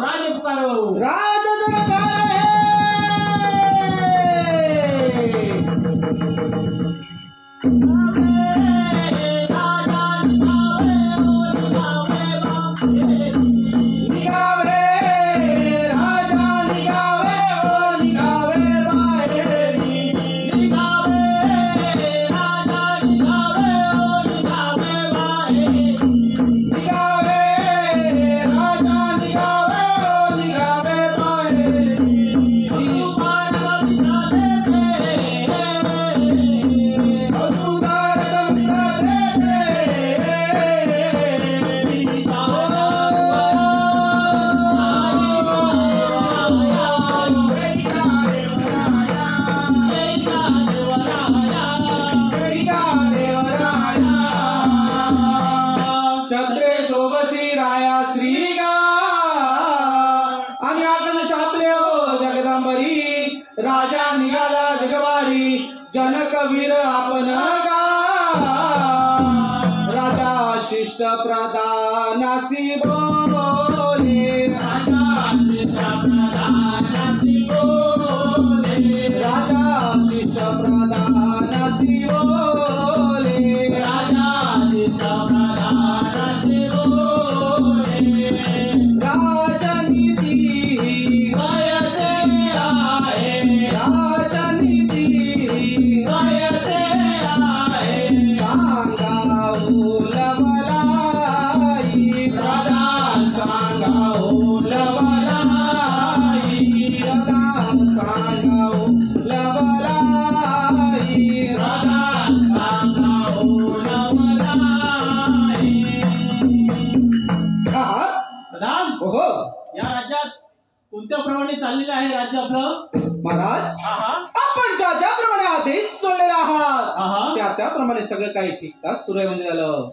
राज पुकारो राज जनकार है राजा निघाला जगवारी जनकवीर आपण गा राजा शिष्ट प्रधानासी बोले राजा शिष्ट प्रधानासी बोले राजा शिष्ट प्रधानासी बोले राजा शिष्ट प्रधानासी बोले राजनीती या राज्यात कोणत्या प्रमाणे चाललेलं आहे राज्य आपलं महाराज? आपण ज्या ज्याप्रमाणे आदेश सोडलेला आहात त्याप्रमाणे सगळं काही ठीकठाक सुरू आहे म्हणजे झालं.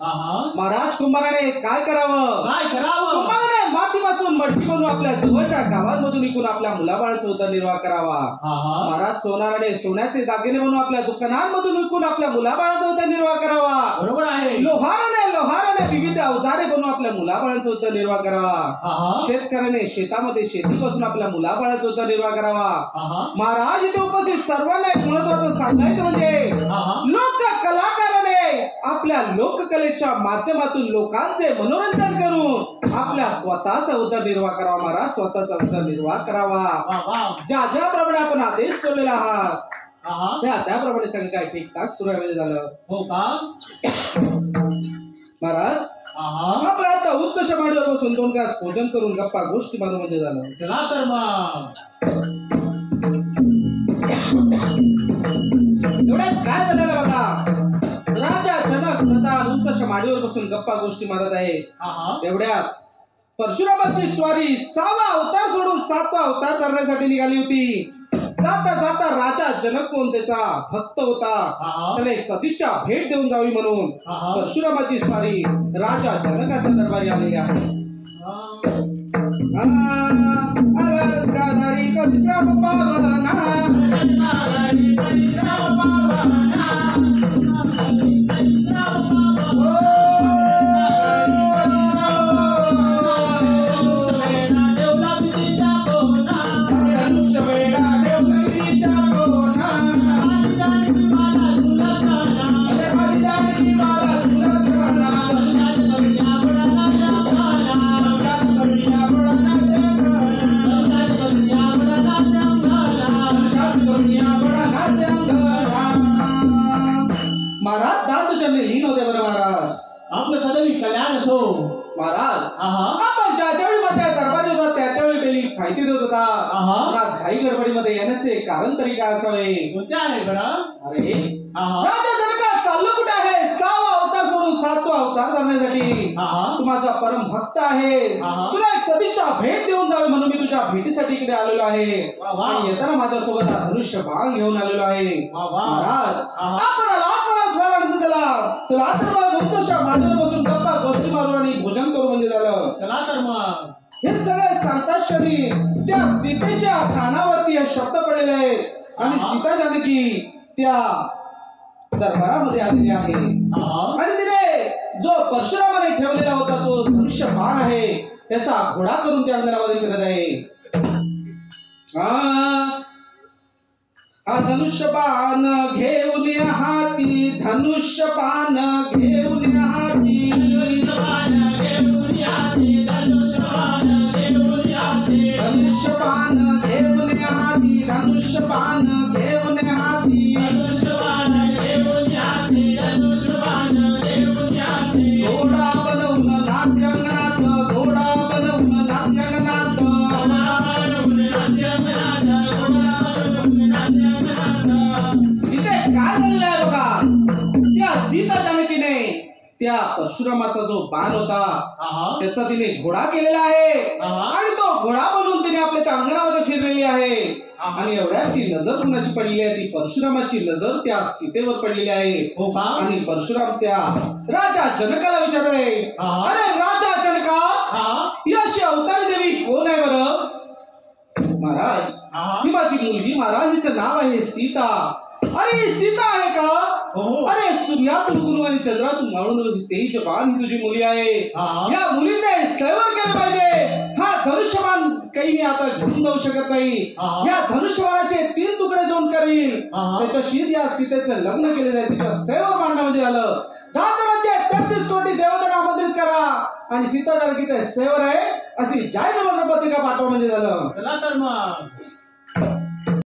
महाराज कुंभाराने काय करावं कुंभाराने मातीपासून मडकी बनवून आपल्या जवळच्या गावांमधून विकून आपल्या मुलाबाळाचा उदरनिर्वाह करावा. महाराज सोनाराने सोन्याचे दागिने बनवून आपल्या दुकानांमधून विकून आपल्या मुलाबाळाचा उदरनिर्वाह करावा. बरोबर आहे. लोहाराने विविध अवजारे बनवून आपल्या मुलाबाळाचा उदरनिर्वाह करावा. शेतकऱ्याने शेतामध्ये शेती पासून आपल्या मुलाबाळाचा उदरनिर्वाह करावा. महाराज इथे उपस्थित सर्वांना एक महत्वाचं सांगायचं म्हणजे लोक कलाकाराने आपल्या लोककलेच्या माध्यमातून लोकांचे मनोरंजन करून आपल्या स्वतःचा उदरनिर्वाह करावा. महाराज स्वतःचा उदरनिर्वाह करावा. ज्या ज्याप्रमाणे आपण आदेश सोडलेला आहात त्याप्रमाणे सगळं काय ठीकठाक सुरू आहे झालं. हो का महाराज? आपल्या आता उत्कर्ष मांडीवर बसून दोन तास भोजन करून गप्पा गोष्टी मारून म्हणजे झालं. चला तर मग एवढ्यात काय झालेलं बघा. राजा जनक प्रधान उत्कर्ष मांडीवर बसून गप्पा गोष्टी मारत आहे. एवढ्यात परशुरामाची स्वारी 6वा अवतार सोडून 7वा अवतार करण्यासाठी निघाली होती. जाता जाता राजा जनक कोण त्याचा भक्त होता. त्याला सतीच्या भेट देऊन जावी म्हणून परशुरामाची स्वारी राजा जनकाच्या दरबारी आलेली आहे. महाराज दास जन्मे लीन होते. बरं महाराज आपलं सदैवी कल्याण असो. महाराज आपण ज्या त्यावेळी माझ्या दरबारी होता त्यावेळी पहिली माहिती देत होता. आज घाई गडबडीमध्ये येण्याचे कारण तरी काय असावे? कोणते आहे बरं? अरे राजा जनका चाललो कुठे आहे? 6वा अवतार सोडून 7वा अवतार करण्यासाठी. तू माझा परम भक्त आहे. तुला एक सदिच्छा भेट देऊन जावे म्हणून मी तुझ्या भेटीसाठी इकडे आलेलो आहे. आणि येताना माझ्यासोबत धनुष्य बाण घेऊन आलेलो आहे. महाराज आपण चला तर मग उत्कर्षा मांडीवर बसून गप्पा गोष्टी मारू आणि भोजन करू म्हणजे झालं. चला तर मग हे सगळे सांगतात शरी त्या सीतेच्या कानावरती हे शब्द पडलेले आहेत आणि सीता जानकी त्या दरबारामध्ये आलेली आहे. आणि तिने जो परशुरामाने ठेवलेला होता तो धनुष्य बाण आहे त्याचा घोडा करून त्या अंगणामध्ये फिरत आहे. हा धनुष्यबाण घेऊन हाती, धनुष्यबाण घेऊन हाती, धनुष्यबाण घेऊन हाती, धनुष्यबाण घेऊन हाती, धनुष्यबाण घेऊन हाती, धनुष्यबाण घेऊन हाती, धनुष्यबाण घेऊन हाती, धनुष्यबाण घेऊन हाती. घोडा बनवून नाट्यांगणात, घोडा बनवून नाट्यांगणात, घोडा बनवून नाट्यांगणात, घोडा बनवून नाट्यांगणात. इथे काय झालेलं आहे बघा, त्या सीता जानकीने त्या परशुरामाचा जो बाण होता त्याचा तिने घोडा केलेला आहे आणि तो घोडा बनवून तिने आपल्या त्या अंगणामध्ये फिरलेली आहे. आणि एवढ्यात ती नजर कुणाची पडलेली आहे, ती परशुरामाची नजर त्या सीतेवर पडलेली आहे. हो का? आणि परशुराम त्या राजा जनकाला विचारले, अरे राजा जनका, ही अशी अवतारी देवी कोण आहे बरं? महाराज, ही माझी मुलगी महाराज, हिचं नाव आहे सीता. अरे ही सीता आहे का? अरे सूर्यातून गुरु आणि चंद्रातून माळून तेजवान ही तुझी मुली आहे. या मुलीचे सेवन केलं पाहिजे. हा धनुष्यबाण काही मी आता घेऊन जाऊ शकत नाही. या धनुष्यबाणाचे 3 तुकडे जोड करील, त्याच्याशी या सीतेचं लग्न केले जाईल. तिचं सेवन मांडण्यामध्ये आलं. 33 कोटी देवतांना आमंत्रित करा आणि सीता जानकीचं सेवन आहे अशी जाहीर पत्रिका पाठवा म्हणजे झालं. चला तर मग.